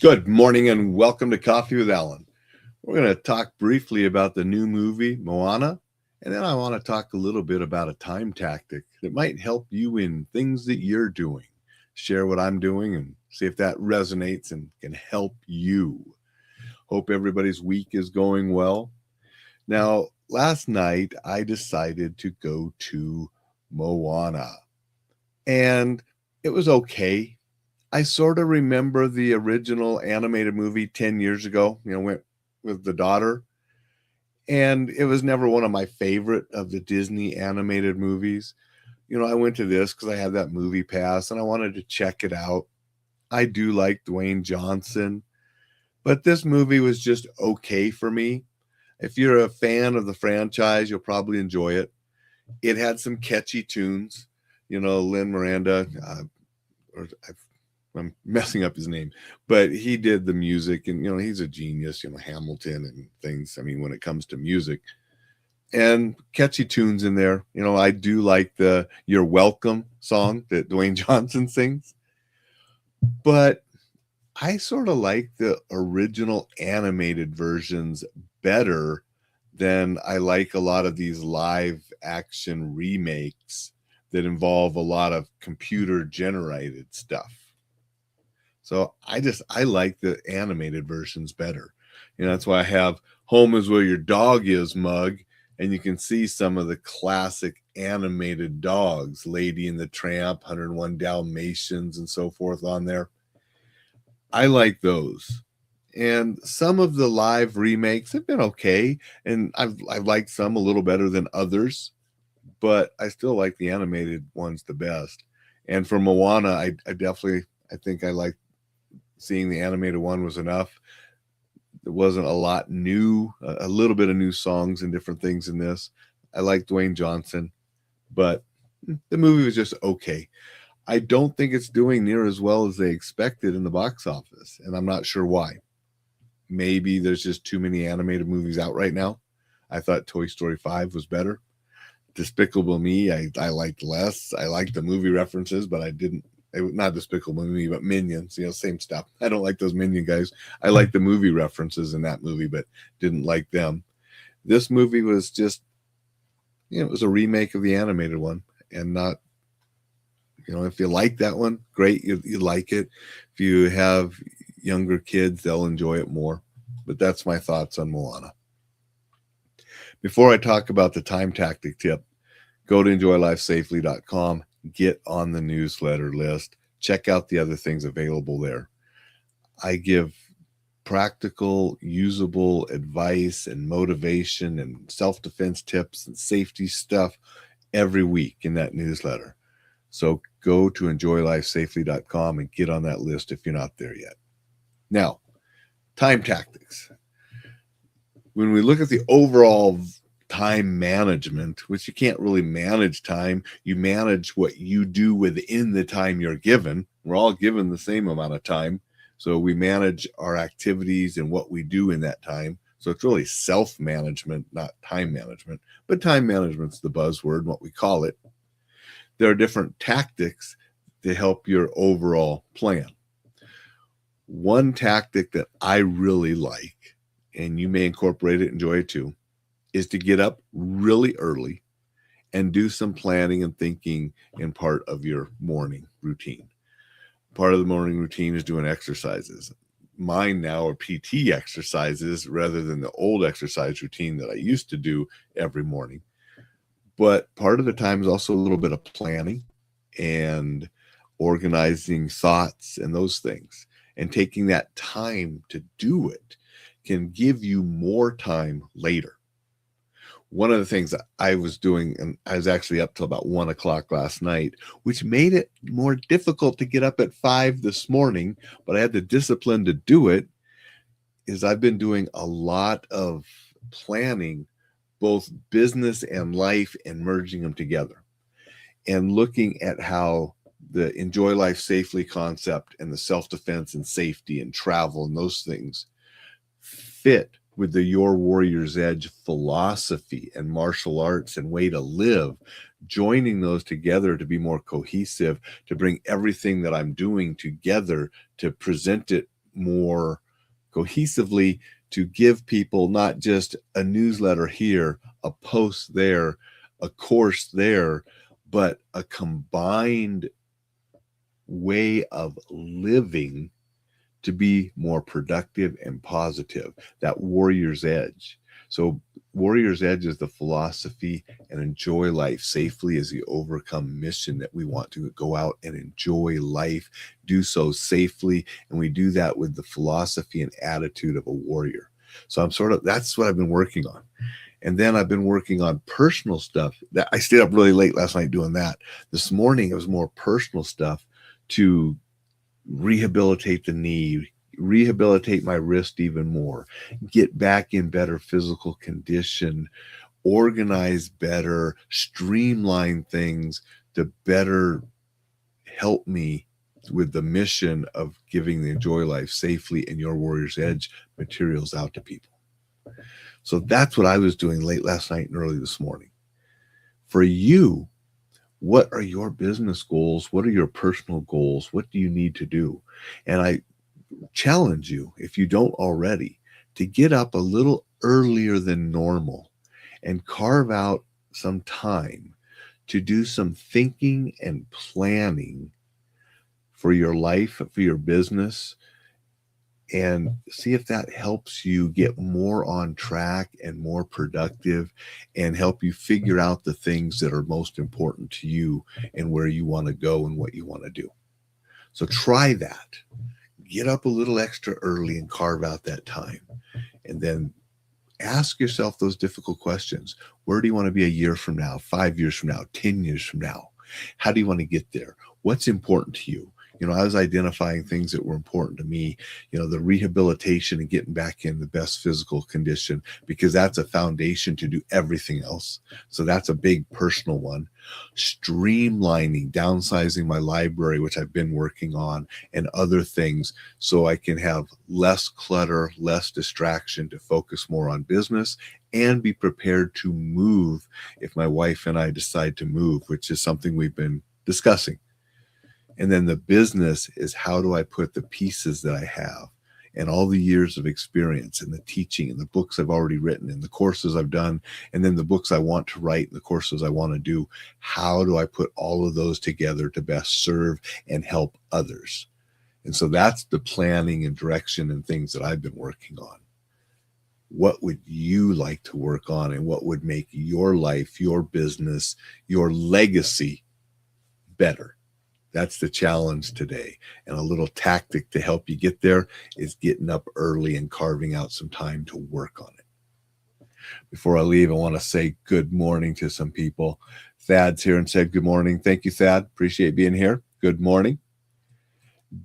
Good morning and welcome to Coffee with Alain. We're going to talk briefly about the new movie, Moana, and then I want to talk a little bit about a time tactic that might help you in things that you're doing. Share what I'm doing and see if that resonates and can help you. Hope everybody's week is going well. Now, last night I decided to go to Moana, and it was okay. I sort of remember the original animated movie 10 years ago, went with the daughter. And it was never one of my favorite of the Disney animated movies. I went to this because I had that movie pass and I wanted to check it out. I do like Dwayne Johnson, but this movie was just okay for me. If you're a fan of the franchise, you'll probably enjoy it. It had some catchy tunes, Lin Miranda, or I'm messing up his name, but he did the music and, he's a genius, Hamilton and things. I mean, when it comes to music and catchy tunes in there, I do like the You're Welcome song that Dwayne Johnson sings, but I sort of like the original animated versions better than I like a lot of these live action remakes that involve a lot of computer generated stuff. So I like the animated versions better. That's why I have Home is Where Your Dog Is mug, and you can see some of the classic animated dogs, Lady and the Tramp, 101 Dalmatians, and so forth on there. I like those. And some of the live remakes have been okay, and I've liked some a little better than others, but I still like the animated ones the best. And for Moana, I think I like seeing the animated one was enough. There wasn't a lot new, a little bit of new songs and different things in this. I like Dwayne Johnson, but the movie was just okay. I don't think it's doing near as well as they expected in the box office, and I'm not sure why. Maybe there's just too many animated movies out right now. I thought Toy Story 5 was better. Despicable Me, I liked less. I liked the movie references, but I didn't. Not Despicable Me, but Minions, same stuff. I don't like those Minion guys. I like the movie references in that movie, but didn't like them. This movie was just, it was a remake of the animated one, and not, if you like that one, great, you like it. If you have younger kids, they'll enjoy it more. But that's my thoughts on Moana. Before I talk about the time tactic tip, go to enjoylifesafely.com, get on the newsletter list, check out the other things available there. I give practical, usable advice and motivation and self-defense tips and safety stuff every week in that newsletter. So go to enjoylifesafely.com and get on that list if you're not there yet. Now, time tactics. When we look at the overall time management, which you can't really manage time, you manage what you do within the time you're given. We're all given the same amount of time, so we manage our activities and what we do in that time. So it's really self-management, not time management, but time management's the buzzword, what we call it. There are different tactics to help your overall plan. One tactic that I really like, and you may incorporate it, enjoy it too, is to get up really early and do some planning and thinking in part of your morning routine. Part of the morning routine is doing exercises. Mine now are PT exercises rather than the old exercise routine that I used to do every morning. But part of the time is also a little bit of planning and organizing thoughts and those things. And taking that time to do it can give you more time later. One of the things that I was doing, and I was actually up till about 1 o'clock last night, which made it more difficult to get up at 5 this morning, but I had the discipline to do it, is I've been doing a lot of planning, both business and life, and merging them together and looking at how the Enjoy Life Safely concept and the self-defense and safety and travel and those things fit with the Your Warrior's Edge philosophy and martial arts and way to live, joining those together to be more cohesive, to bring everything that I'm doing together to present it more cohesively to give people not just a newsletter here, a post there, a course there, but a combined way of living to be more productive and positive, that warrior's edge. So warrior's edge is the philosophy and enjoy life safely as the overcome mission that we want to go out and enjoy life, do so safely. And we do that with the philosophy and attitude of a warrior. So that's what I've been working on. And then I've been working on personal stuff. That I stayed up really late last night doing that. This morning it was more personal stuff to rehabilitate the knee, rehabilitate my wrist even more, get back in better physical condition, organize better, streamline things to better help me with the mission of giving the Enjoy Life Safely and Your Warrior's Edge materials out to people. So that's what I was doing late last night and early this morning. For you, what are your business goals? What are your personal goals? What do you need to do? And I challenge you, if you don't already, to get up a little earlier than normal and carve out some time to do some thinking and planning for your life, for your business, and see if that helps you get more on track and more productive and help you figure out the things that are most important to you and where you want to go and what you want to do. So try that. Get up a little extra early and carve out that time. And then ask yourself those difficult questions. Where do you want to be a year from now, 5 years from now, 10 years from now? How do you want to get there? What's important to you? I was identifying things that were important to me, the rehabilitation and getting back in the best physical condition, because that's a foundation to do everything else. So that's a big personal one. Streamlining, downsizing my library, which I've been working on, and other things so I can have less clutter, less distraction to focus more on business and be prepared to move if my wife and I decide to move, which is something we've been discussing. And then the business is, how do I put the pieces that I have and all the years of experience and the teaching and the books I've already written and the courses I've done, and then the books I want to write and the courses I want to do, how do I put all of those together to best serve and help others? And so that's the planning and direction and things that I've been working on. What would you like to work on, and what would make your life, your business, your legacy better? That's the challenge today. And a little tactic to help you get there is getting up early and carving out some time to work on it. Before I leave, I want to say good morning to some people. Thad's here and said good morning. Thank you, Thad. Appreciate being here. Good morning.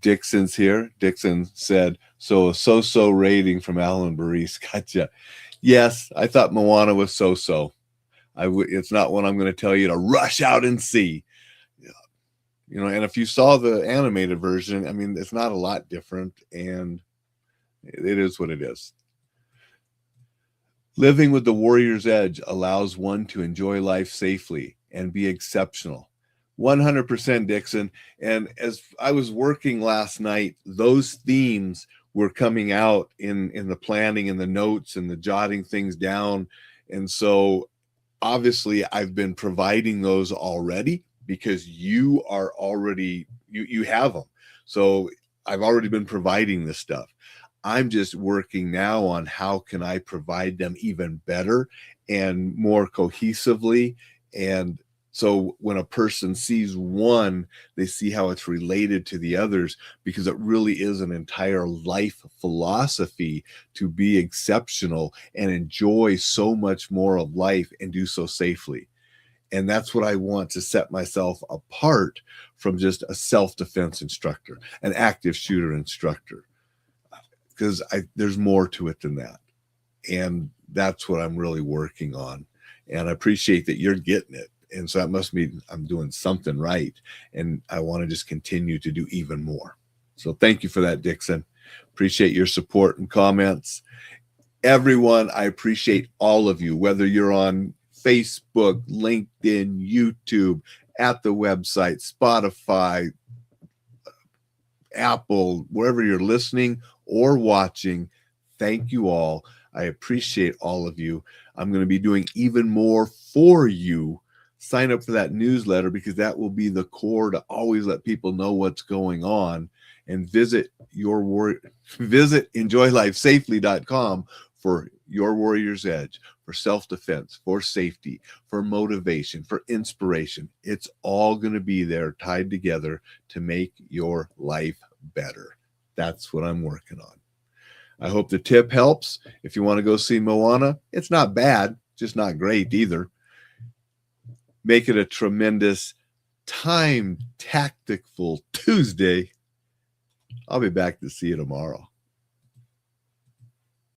Dixon's here. Dixon said, so a so-so rating from Alain Baris. Gotcha. Yes, I thought Moana was so-so. It's not one I'm going to tell you to rush out and see. And if you saw the animated version, I mean, it's not a lot different, and it is what it is. Living with the warrior's edge allows one to enjoy life safely and be exceptional. 100%, Dixon. And as I was working last night, those themes were coming out in the planning and the notes and the jotting things down. And so obviously I've been providing those already, because you are already, you have them. So I've already been providing this stuff. I'm just working now on how can I provide them even better and more cohesively. And so when a person sees one, they see how it's related to the others, because it really is an entire life philosophy to be exceptional and enjoy so much more of life and do so safely. And that's what I want to set myself apart from just a self-defense instructor, an active shooter instructor, because there's more to it than that. And that's what I'm really working on. And I appreciate that you're getting it. And so that must mean I'm doing something right. And I want to just continue to do even more. So thank you for that, Dixon. Appreciate your support and comments. Everyone, I appreciate all of you, whether you're on Facebook, LinkedIn, YouTube, at the website, Spotify, Apple, wherever you're listening or watching. Thank you all. I appreciate all of you. I'm going to be doing even more for you. Sign up for that newsletter because that will be the core to always let people know what's going on. And visit enjoylifesafely.com for your warrior's edge, for self-defense, for safety, for motivation, for inspiration. It's all going to be there tied together to make your life better. That's what I'm working on. I hope the tip helps. If you want to go see Moana, it's not bad, just not great either. Make it a tremendous time tactful Tuesday. I'll be back to see you tomorrow.